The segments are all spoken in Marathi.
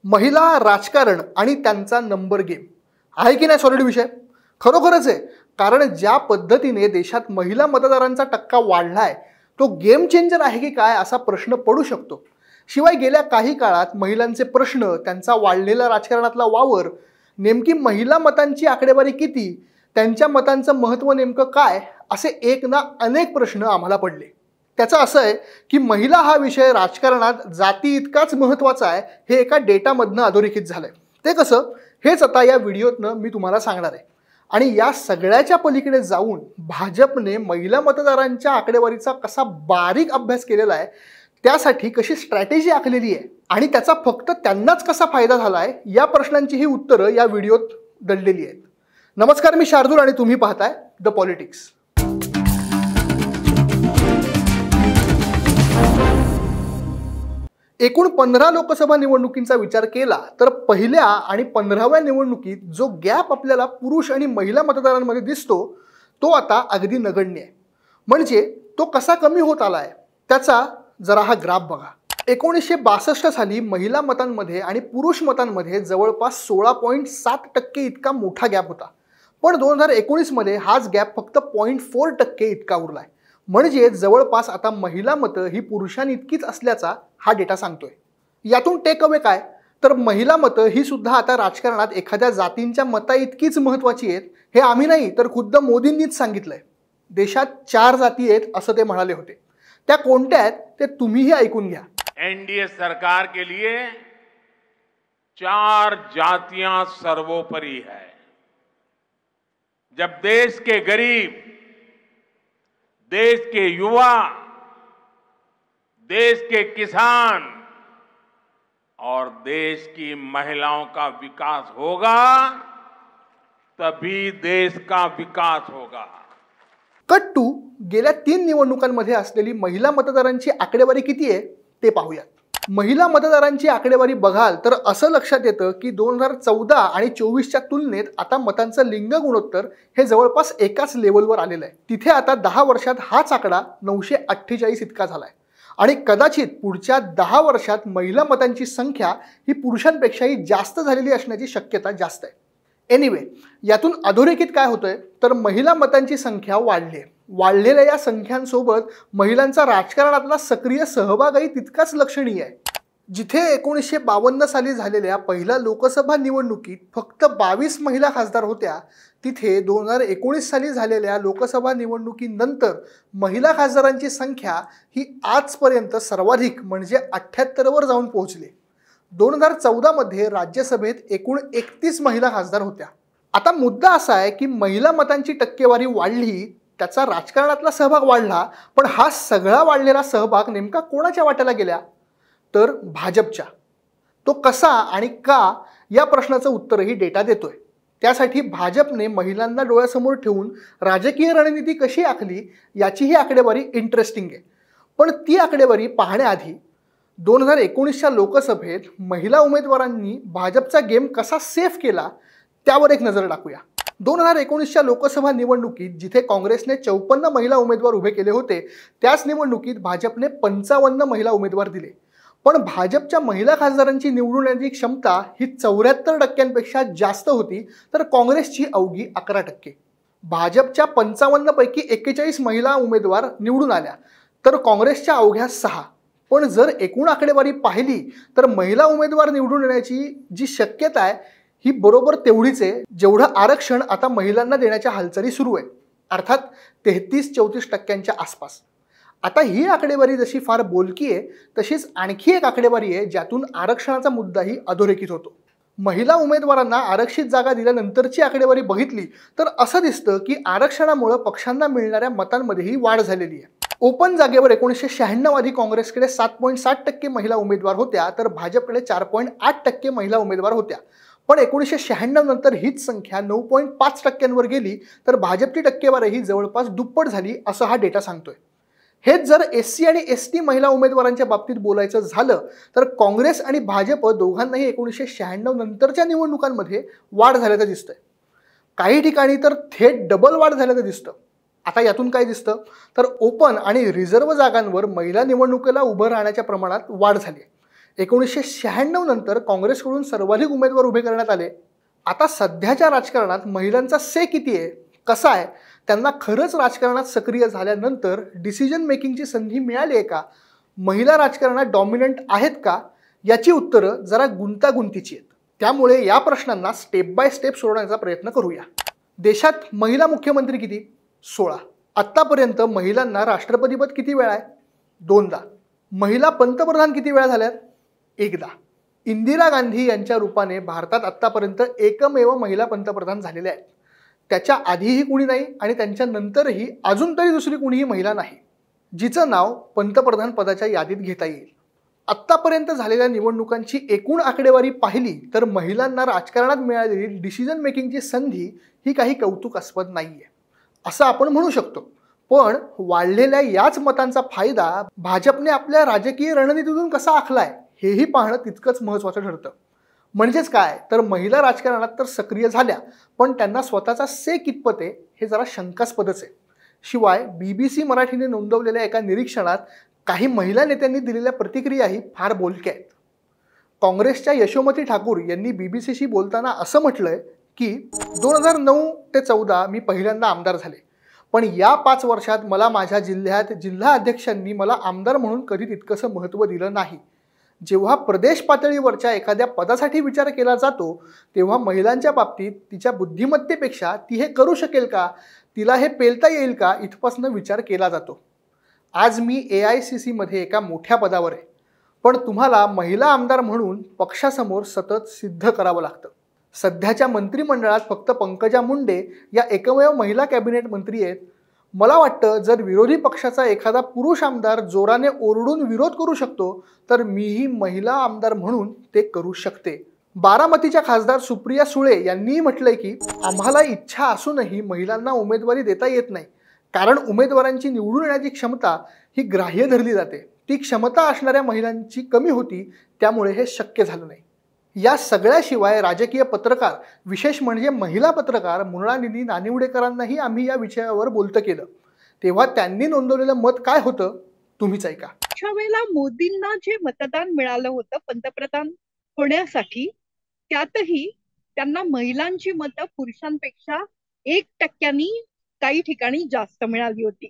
महिला राजकारण आणि त्यांचा नंबर गेम आहे की नाही सॉलिड विषय? खरोखरच आहे. कारण ज्या पद्धतीने देशात महिला मतदारांचा टक्का वाढलाय तो गेम चेंजर आहे की काय असा प्रश्न पडू शकतो. शिवाय गेल्या काही काळात महिलांचे प्रश्न, त्यांचा वाढलेला राजकारणातला वावर, नेमकी महिला मतांची आकडेवारी किती, त्यांच्या मतांचं महत्त्व नेमकं काय, असे एक ना अनेक प्रश्न आम्हाला पडले. त्याचं असं आहे की महिला हा विषय राजकारणात जाती इतकाच महत्त्वाचा आहे हे एका डेटामधनं अधोरेखित झालंय. ते कसं हेच आता या व्हिडिओतनं मी तुम्हाला सांगणार आहे. आणि या सगळ्याच्या पलीकडे जाऊन भाजपने महिला मतदारांच्या आकडेवारीचा कसा बारीक अभ्यास केलेला आहे, त्यासाठी कशी स्ट्रॅटेजी आखलेली आहे आणि त्याचा फक्त त्यांनाच कसा फायदा झाला आहे, या प्रश्नांची ही उत्तरं या व्हिडिओत दडलेली आहेत. नमस्कार, मी शार्दूल आणि तुम्ही पाहताय द पॉलिटिक्स. एकूण 15 लोकसभा निवडणुकींचा विचार केला तर पहिल्या आणि 15व्या निवडणुकीत जो गॅप आपल्याला पुरुष आणि महिला मतदारांमध्ये दिसतो तो आता अगदी नगण्य आहे. म्हणजे तो कसा कमी होत आलाय त्याचा जरा हा ग्राफ बघा. 1962 साली महिला मतांमध्ये आणि पुरुष मतांमध्ये जवळपास 16.7% इतका मोठा गॅप होता. पण 2019 मध्ये हाच गॅप फक्त 0.4% इतका उरलाय. म्हणजे जवळपास आता महिला मतं ही पुरुषांइतकीच असल्याचा हा डेटा सांगतोय. यातून टेक अवे काय, तर महिला मतं ही सुद्धा आता राजकारणात एखाद्या जातींच्या मताइतकीच महत्त्वाची आहेत हे आम्ही नाही तर खुद्द मोदींनीच सांगितलंय. देशात 4 जाती आहेत असं ते म्हणाले होते. त्या कोणत्या आहेत ते तुम्हीही ऐकून घ्या. एनडीए सरकार के लिए 4 जातियां सर्वोपरि है. जब देश के गरीब, देश के युवा, देश के किसान और देश की महिलाओं का विकास होगा तभी देश का विकास होगा. कट टू गेल्या 3 निवडणुकांमध्ये असलेली महिला मतदारांची आकडेवारी किती आहे ते पाहूयात. महिला मतदारांची आकडेवारी बघाल तर असं लक्षात येतं की 2014 आणि 24च्या तुलनेत आता मतांचं लिंग गुणोत्तर हे जवळपास एकाच लेवलवर आलेलं आहे. तिथे आता 10 वर्षात हाच आकडा 948 इतका झालाय. आणि कदाचित पुढच्या 10 वर्षात महिला मतांची संख्या ही पुरुषांपेक्षाही जास्त झालेली असण्याची शक्यता जास्त आहे. एनिवे, यातून अधोरेखित काय होतंय तर महिला मतांची संख्या वाढली आहे. वाढलेल्या या संख्यांसोबत महिलांचा राजकारणातला सक्रिय सहभागही तितकाच लक्षणीय आहे. जिथे 1952 साली झालेल्या पहिल्या लोकसभा निवडणुकीत फक्त 22 महिला खासदार होत्या, तिथे 2019 साली झालेल्या लोकसभा निवडणुकीनंतर महिला खासदारांची संख्या ही आजपर्यंत सर्वाधिक म्हणजे 78 वर जाऊन पोहोचली. 2014 मध्ये राज्यसभेत एकूण 31 महिला खासदार होत्या. आता मुद्दा असा आहे की महिला मतांची टक्केवारी वाढली, त्याचा राजकारणातला सहभाग वाढला, पण हा सगळा वाढलेला सहभाग नेमका कोणाच्या वाट्याला गेल्या तर भाजपच्या. तो कसा आणि का या प्रश्नाचं उत्तरही डेटा देतोय. त्यासाठी भाजपने महिलांना डोळ्यासमोर ठेवून राजकीय रणनीती कशी आखली याची ही आकडेवारी इंटरेस्टिंग आहे. पण ती आकडेवारी पाहण्याआधी 2019च्या लोकसभेत महिला उमेदवारांनी भाजपचा गेम कसा सेफ केला त्यावर एक नजर टाकूया. 2019च्या लोकसभा निवडणुकीत जिथे काँग्रेसने 54 महिला उमेदवार उभे केले होते, त्याच निवडणुकीत भाजपने 55 महिला उमेदवार दिले. पण भाजपच्या महिला खासदारांची निवडून येण्याची क्षमता ही 74% जास्त होती तर काँग्रेसची अवघी 11%. भाजपच्या 55 पैकी 41 महिला उमेदवार निवडून आल्या तर काँग्रेसच्या अवघ्या 6. पण जर एकूण आकडेवारी पाहिली तर महिला उमेदवार निवडून येण्याची जी शक्यता आहे ही बरोबर तेवढीच आहे जेवढं आरक्षण आता महिलांना देण्याच्या हालचाली सुरू आहे, अर्थात 33-34% आसपास. आता ही आकडेवारी जशी फार बोलकी आहे तशीच आणखी एक आकडेवारी आहे ज्यातून आरक्षणाचा मुद्दाही अधोरेखित होतो. महिला उमेदवारांना आरक्षित जागा दिल्यानंतरची आकडेवारी बघितली तर असं दिसतं की आरक्षणामुळे पक्षांना मिळणाऱ्या मतांमध्येही वाढ झालेली आहे. ओपन जागेवर 1996 आधी काँग्रेसकडे 7.7% महिला उमेदवार होत्या तर भाजपकडे 4.8% महिला उमेदवार होत्या. पण 1996 नंतर हीच संख्या 9.5% गेली तर भाजपची टक्केवारी ही जवळपास दुप्पट झाली असं हा डेटा सांगतोय. हेच जर SC आणि ST महिला उमेदवारांच्या बाबतीत बोलायचं झालं तर काँग्रेस आणि भाजप दोघांनाही 1996 नंतरच्या निवडणुकांमध्ये वाढ झाल्याचं दिसतंय. काही ठिकाणी तर थेट डबल वाढ झाल्याचं दिसतं. आता यातून काय दिसतं तर ओपन आणि रिझर्व्ह जागांवर महिला निवडणुकीला उभं राहण्याच्या प्रमाणात वाढ झाली. 1996 नंतर काँग्रेसकडून सर्वाधिक उमेदवार उभे करण्यात आले. आता सध्याच्या राजकारणात महिलांचा से किती आहे, कसा आहे, त्यांना खरंच राजकारणात सक्रिय झाल्यानंतर डिसिजन मेकिंगची संधी मिळाली आहे का, महिला राजकारणात डॉमिनंट आहेत का, याची उत्तरं जरा गुंतागुंतीची आहेत. त्यामुळे या प्रश्नांना स्टेप बाय स्टेप सोडवण्याचा प्रयत्न करूया. देशात महिला मुख्यमंत्री किती? 16. आत्तापर्यंत महिलांना राष्ट्रपतीपद किती वेळा आहे? 2दा. महिला पंतप्रधान किती वेळा झाल्यात? 1दा. इंदिरा गांधी यांच्या रूपाने भारतात आत्तापर्यंत एकमेव महिला पंतप्रधान झालेल्या आहेत. त्याच्या आधीही कुणी नाही आणि त्यांच्या नंतरही अजून तरी दुसरी कुणीही महिला नाही जिचं नाव पंतप्रधान पदाच्या यादीत घेता येईल. आत्तापर्यंत झालेल्या निवडणुकांची एकूण आकडेवारी पाहिली तर महिलांना राजकारणात मिळालेली डिसिजन मेकिंगची संधी ही काही कौतुकास्पद नाहीये असं आपण म्हणू शकतो. पण वाढलेल्या याच मतांचा फायदा भाजपने आपल्या राजकीय रणनीतीतून कसा आखलाय हेही पाहणं तितकंच महत्त्वाचं ठरतं. म्हणजेच काय तर महिला राजकारणात तर सक्रिय झाल्या पण त्यांना स्वतःचा से कितपत आहे हे जरा शंकास्पदच आहे. शिवाय BBC मराठीने नोंदवलेल्या एका निरीक्षणात काही महिला नेत्यांनी दिलेल्या प्रतिक्रियाही फार बोलक्या आहेत. काँग्रेसच्या यशोमती ठाकूर यांनी BBCशी बोलताना असं म्हटलंय की 2009 ते 14 मी पहिल्यांदा आमदार झाले, पण या 5 वर्षात मला माझ्या जिल्ह्यात जिल्हा अध्यक्षांनी मला आमदार म्हणून कधी तितकंसं महत्त्व दिलं नाही. जेव्हा प्रदेश पातळीवरच्या एखाद्या पदासाठी विचार केला जातो तेव्हा महिलांच्या बाबतीत तिच्या बुद्धिमत्तेपेक्षा ती हे करू शकेल का, तिला हे पेलता येईल का इथपासून विचार केला जातो. आज मी AICC मध्ये एका मोठ्या पदावर आहे, पण तुम्हाला महिला आमदार म्हणून पक्षासमोर सतत सिद्ध करावं लागतं. सध्याच्या मंत्रिमंडळात फक्त पंकजा मुंडे या एकमेव महिला कॅबिनेट मंत्री आहेत. मला वाटतं जर विरोधी पक्षाचा एखादा पुरुष आमदार जोराने ओरडून विरोध करू शकतो तर मीही महिला आमदार म्हणून ते करू शकते. बारामतीच्या खासदार सुप्रिया सुळे यांनीही म्हटलंय की आम्हाला इच्छा असूनही महिलांना उमेदवारी देता येत नाही कारण उमेदवारांची निवडून येण्याची क्षमता ही ग्राह्य धरली जाते. ती क्षमता असणाऱ्या महिलांची कमी होती त्यामुळे हे शक्य झालं नाही. या सगळ्याशिवाय राजकीय पत्रकार विशेष म्हणजे महिला पत्रकार मृणालिनी नानिवडेकरांनाही आम्ही या विषयावर बोलतं केलं तेव्हा त्यांनी नोंदवलेलं मत काय होतं तुम्हीच ऐका. अशा वेळेला मोदींना जे मतदान मिळालं होतं पंतप्रधान होण्यासाठी त्यातही त्यांना महिलांची मतं पुरुषांपेक्षा 1% काही ठिकाणी जास्त मिळाली होती.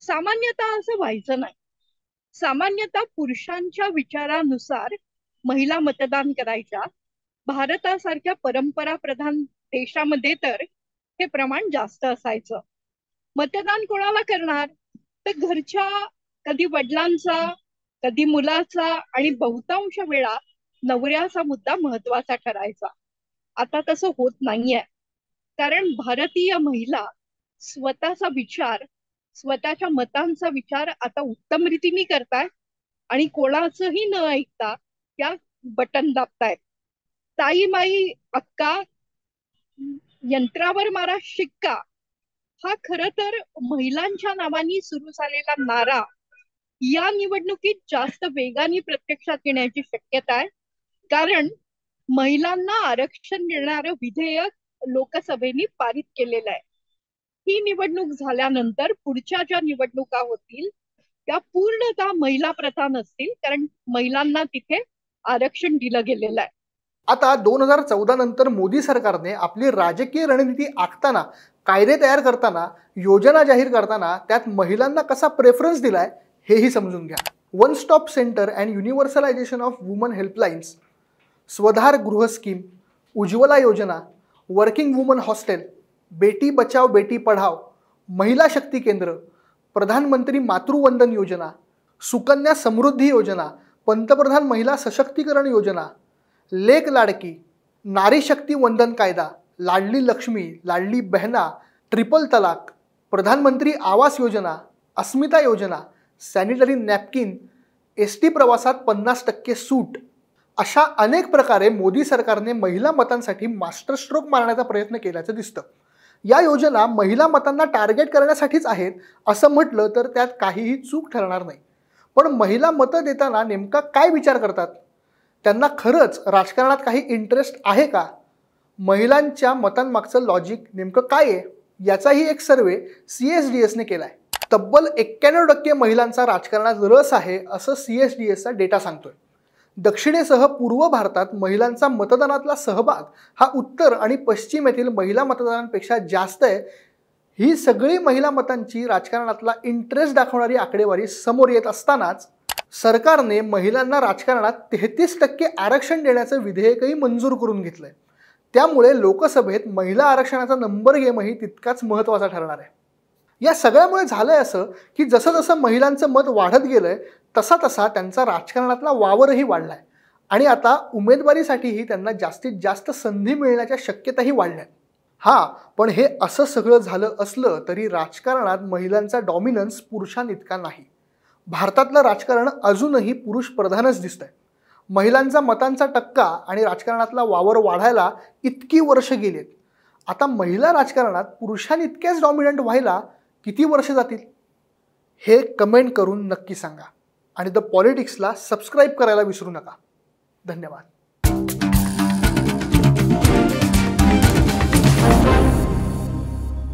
सामान्यतः असं व्हायचं नाही. सामान्यतः पुरुषांच्या विचारानुसार महिला मतदान करायच्या. भारतासारख्या परंपरा प्रधान देशामध्ये तर हे प्रमाण जास्त असायचं. मतदान कोणाला करणार तर घरच्या कधी वडिलांचा कधी मुलाचा आणि बहुतांश वेळा नवऱ्याचा मुद्दा महत्वाचा ठरायचा. आता तसं होत नाहीये कारण भारतीय महिला स्वतःचा विचार स्वतःच्या मतांचा विचार आता उत्तम रीतीने करताय आणि कोणाचंही न ऐकता त्या बटन दाबतायत. ताई माई अक्का यंत्रावर मारा शिक्का हा खरं तर महिलांच्या नावाने सुरू झालेला नारा या निवडणुकीत जास्त वेगाने प्रत्यक्षात येण्याची शक्यता आहे कारण महिलांना आरक्षण देणारं विधेयक लोकसभेने पारित केलेलं आहे. ही निवडणूक झाल्यानंतर पुढच्या ज्या निवडणुका होतील त्या पूर्णतः महिला प्रधान असतील कारण महिलांना तिथे आरक्षण दिलं गेलेलं आहे. आता 2014 नंतर मोदी सरकारने आपली राजकीय रणनीती आखताना कायदे तयार करताना योजना जाहीर करताना त्यात महिलांना कसा प्रेफरन्स दिलाय हेही समजून घ्या. One stop centre and universalisation of women helplines, Swadhar Greh scheme, Ujjwala योजना, वर्किंग वुमन हॉस्टेल, बेटी बचाव बेटी पढाव, महिला शक्ती केंद्र, प्रधानमंत्री मातृवंदन योजना, सुकन्या समृद्धी योजना, पंतप्रधान महिला सशक्तीकरण योजना, लेक लाडकी, नारी शक्ती वंदन कायदा, लाडली लक्ष्मी, लाडली बहना, ट्रिपल तलाक, प्रधानमंत्री आवास योजना, अस्मिता योजना, सॅनिटरी नॅपकिन, ST प्रवासात 50% सूट, अशा अनेक प्रकारे मोदी सरकारने महिला मतांसाठी मास्टर स्ट्रोक मारण्याचा प्रयत्न केल्याचं दिसतं. या योजना महिला मतांना टार्गेट करण्यासाठीच आहेत असं म्हटलं तर त्यात काहीही चूक ठरणार नाही. पण महिला मतं देताना नेमका काय विचार करतात? त्यांना खरंच राजकारणात काही इंटरेस्ट आहे का? महिलांच्या मतांमागचं लॉजिक नेमकं काय आहे याचाही एक सर्वे CSDSने केलाय. तब्बल 91% महिलांचा राजकारणात रस आहे असं CSDSचा डेटा सांगतोय. दक्षिणेसह पूर्व भारतात महिलांचा मतदानातला सहभाग हा उत्तर आणि पश्चिमेतील महिला मतदारांपेक्षा जास्त आहे। ही सगळी महिला मतांची राजकारणातला इंटरेस्ट दाखवणारी आकडेवारी समोर येत असतानाच सरकारने महिलांना राजकारणात 33% आरक्षण देण्याचं विधेयकही मंजूर करून घेतलंय। त्यामुळे लोकसभेत महिला आरक्षणाचा नंबर गेमही तितकाच महत्त्वाचा ठरणार आहे। या सगळ्यामुळे झालंय असं की जसं जसं महिलांचं मत वाढत गेलंय तसा तसा त्यांचा राजकारणातला वावरही वाढलाय आणि आता उमेदवारीसाठीही त्यांना जास्तीत जास्त संधी मिळण्याच्या शक्यताही वाढल्या। हा, पण हे असं सगळं झालं असलं तरी राजकारणात महिलांचा डॉमिनन्स पुरुषांइतका नाही। भारतातलं राजकारण अजूनही पुरुष प्रधानच दिसतंय। महिलांचा मतांचा टक्का आणि राजकारणातला वावर वाढायला इतकी वर्ष गेलीत। आता महिला राजकारणात पुरुषांइतक्याच डॉमिनंट व्हायला किती वर्ष जातील हे कमेंट करून नक्की सांगा आणि द पॉलिटिक्सला सबस्क्राईब करायला विसरू नका। धन्यवाद।